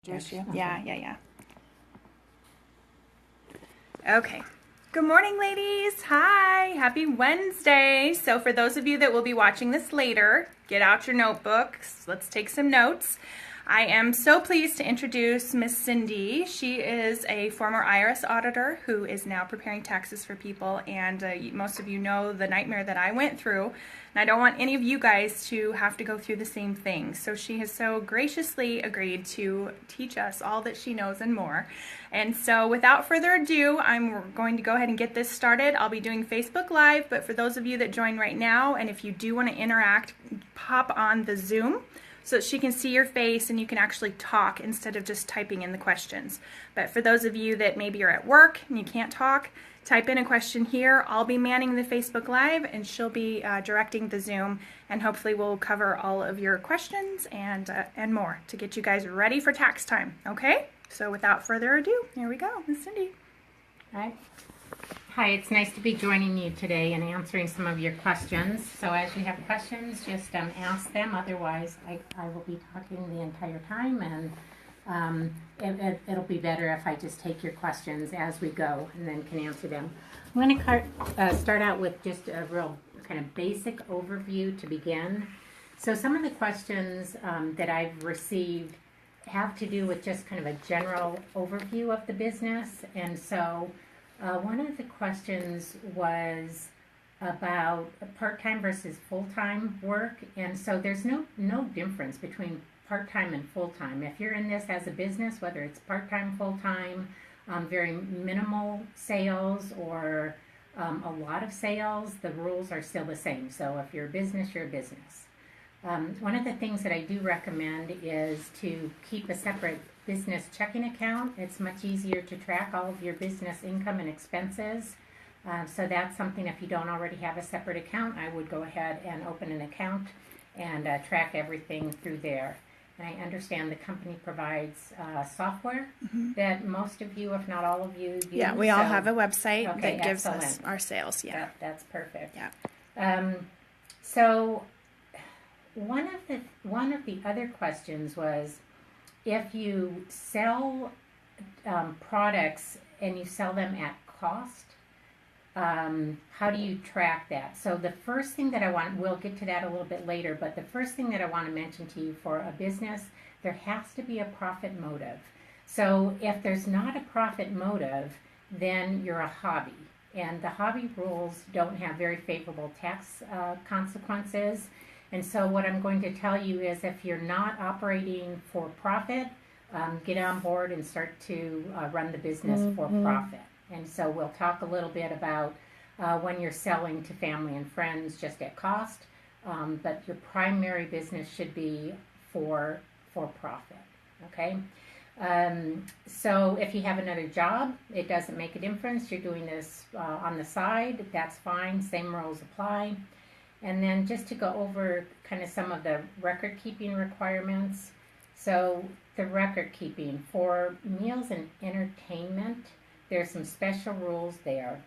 Yeah. Okay. Good morning, ladies. Hi. Happy Wednesday. So for those of you that will be watching this later, get out your notebooks. Let's take some notes. I am so pleased to introduce Miss Cyndi. She is a former IRS auditor who is now preparing taxes for people, and most of you know the nightmare that I went through, and I don't want any of you guys to have to go through the same thing. So she has so graciously agreed to teach us all that she knows and more. And so without further ado, I'm going to go ahead and get this started. I'll be doing Facebook Live, but for those of you that join right now, and if you do want to interact, pop on the Zoom so that she can see your face and you can actually talk instead of just typing in the questions. But for those of you that maybe are at work and you can't talk, type in a question here. I'll be manning the Facebook Live and she'll be directing the Zoom, and hopefully we'll cover all of your questions and more to get you guys ready for tax time. Okay? So without further ado, here we go. Ms. Cyndi. Hi, it's nice to be joining you today and answering some of your questions. So as you have questions, just ask them. Otherwise, I will be talking the entire time, and it'll be better if I just take your questions as we go and then can answer them. I'm going to start out with just a real kind of basic overview to begin. So some of the questions that I've received have to do with just kind of a general overview of the business, and so one of the questions was about part-time versus full-time work, and so there's no difference between part-time and full-time. If you're in this as a business, whether it's part-time, full-time, very minimal sales or a lot of sales, the rules are still the same. So if you're a business, you're a business. One of the things that I do recommend is to keep a separate business checking account. It's much easier to track all of your business income and expenses. So that's something, if you don't already have a separate account, I would go ahead and open an account and track everything through there. And I understand the company provides software that most of you, if not all of you, use. Yeah, we all have a website that gives excellent. us our sales. Yeah, that's perfect. Yeah. So one of the other questions was, if you sell products and you sell them at cost, how do you track that? So the first thing that we'll get to that a little bit later, but the first thing that I want to mention to you, for a business, there has to be a profit motive. So if there's not a profit motive, then you're a hobby. And the hobby rules don't have very favorable tax consequences. And so what I'm going to tell you is, if you're not operating for profit, get on board and start to run the business for profit. And so we'll talk a little bit about when you're selling to family and friends just at cost, but your primary business should be for profit, okay? So if you have another job, it doesn't make a difference. You're doing this on the side, that's fine, same rules apply. And then just to go over kind of some of the record keeping requirements. So the record keeping for meals and entertainment, there's some special rules there.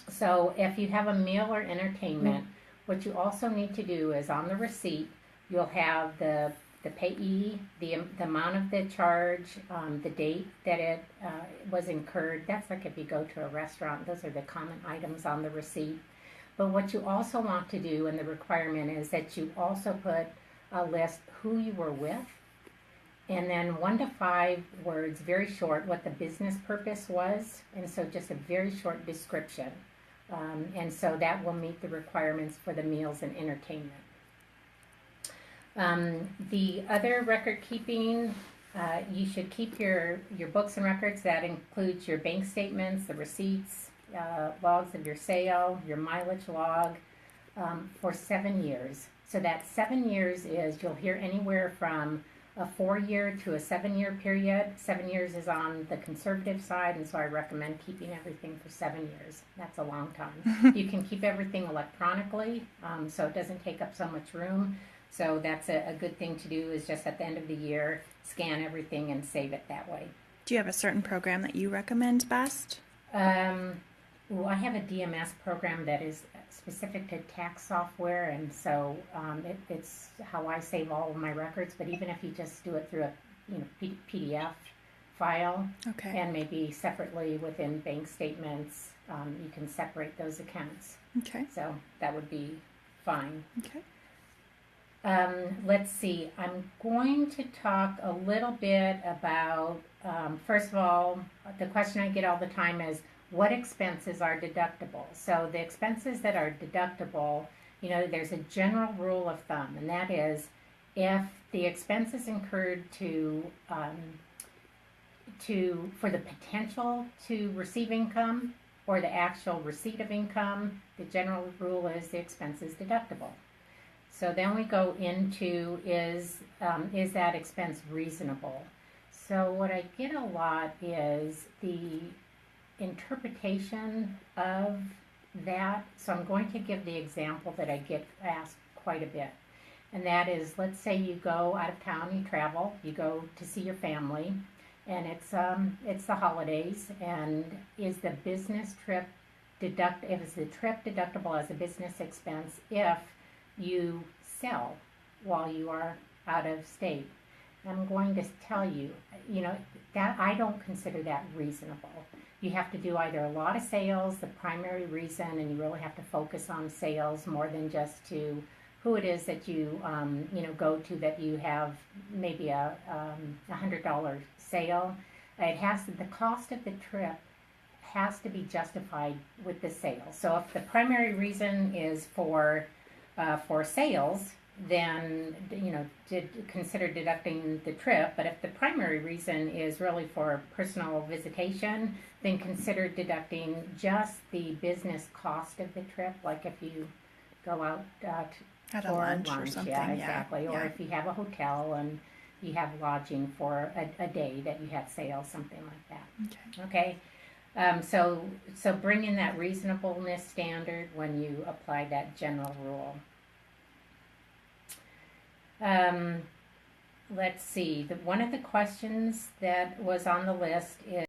So if you have a meal or entertainment, what you also need to do is, on the receipt, you'll have the payee, the amount of the charge, the date that it was incurred. That's like if you go to a restaurant, those are the common items on the receipt. But what you also want to do, and the requirement is that you also put a list who you were with, and then 1 to 5 words, very short, what the business purpose was, and so just a very short description. And so that will meet the requirements for the meals and entertainment. The other record keeping, you should keep your books and records. That includes your bank statements, the receipts, logs of your sale, your mileage log, for 7 years. So that 7 years is, you'll hear anywhere from a 4-year to a 7-year period. 7 years is on the conservative side, and so I recommend keeping everything for 7 years. That's a long time. You can keep everything electronically, so it doesn't take up so much room. So that's a good thing to do, is just at the end of the year, scan everything and save it that way. Do you have a certain program that you recommend best? Well, I have a DMS program that is specific to tax software, and so it's how I save all of my records. But even if you just do it through a PDF file, Okay. and maybe separately within bank statements, you can separate those accounts. Okay. So that would be fine. Okay. Let's see, I'm going to talk a little bit about, first of all, the question I get all the time is, what expenses are deductible? So the expenses that are deductible, there's a general rule of thumb, and that is if the expenses incurred for the potential to receive income or the actual receipt of income, the general rule is the expense is deductible. So then we go into is that expense reasonable? So what I get a lot is the interpretation of that. So I'm going to give the example that I get asked quite a bit. And that is, let's say you go out of town, you travel, you go to see your family, and it's the holidays, and is the business trip deductible as a business expense if you sell while you are out of state? I'm going to tell you, that I don't consider that reasonable. You have to do either a lot of sales, the primary reason, and you really have to focus on sales more than just to who it is that you go to, that you have maybe a $100 sale. The cost of the trip has to be justified with the sale. So if the primary reason is for sales, then consider deducting the trip. But if the primary reason is really for personal visitation, then consider deducting just the business cost of the trip. Like if you go out At a for lunch or something. yeah, exactly. Yeah. Or if you have a hotel and you have lodging for a day that you have sales, something like that. Okay. Okay. So bring in that reasonableness standard when you apply that general rule. Let's see. One of the questions that was on the list is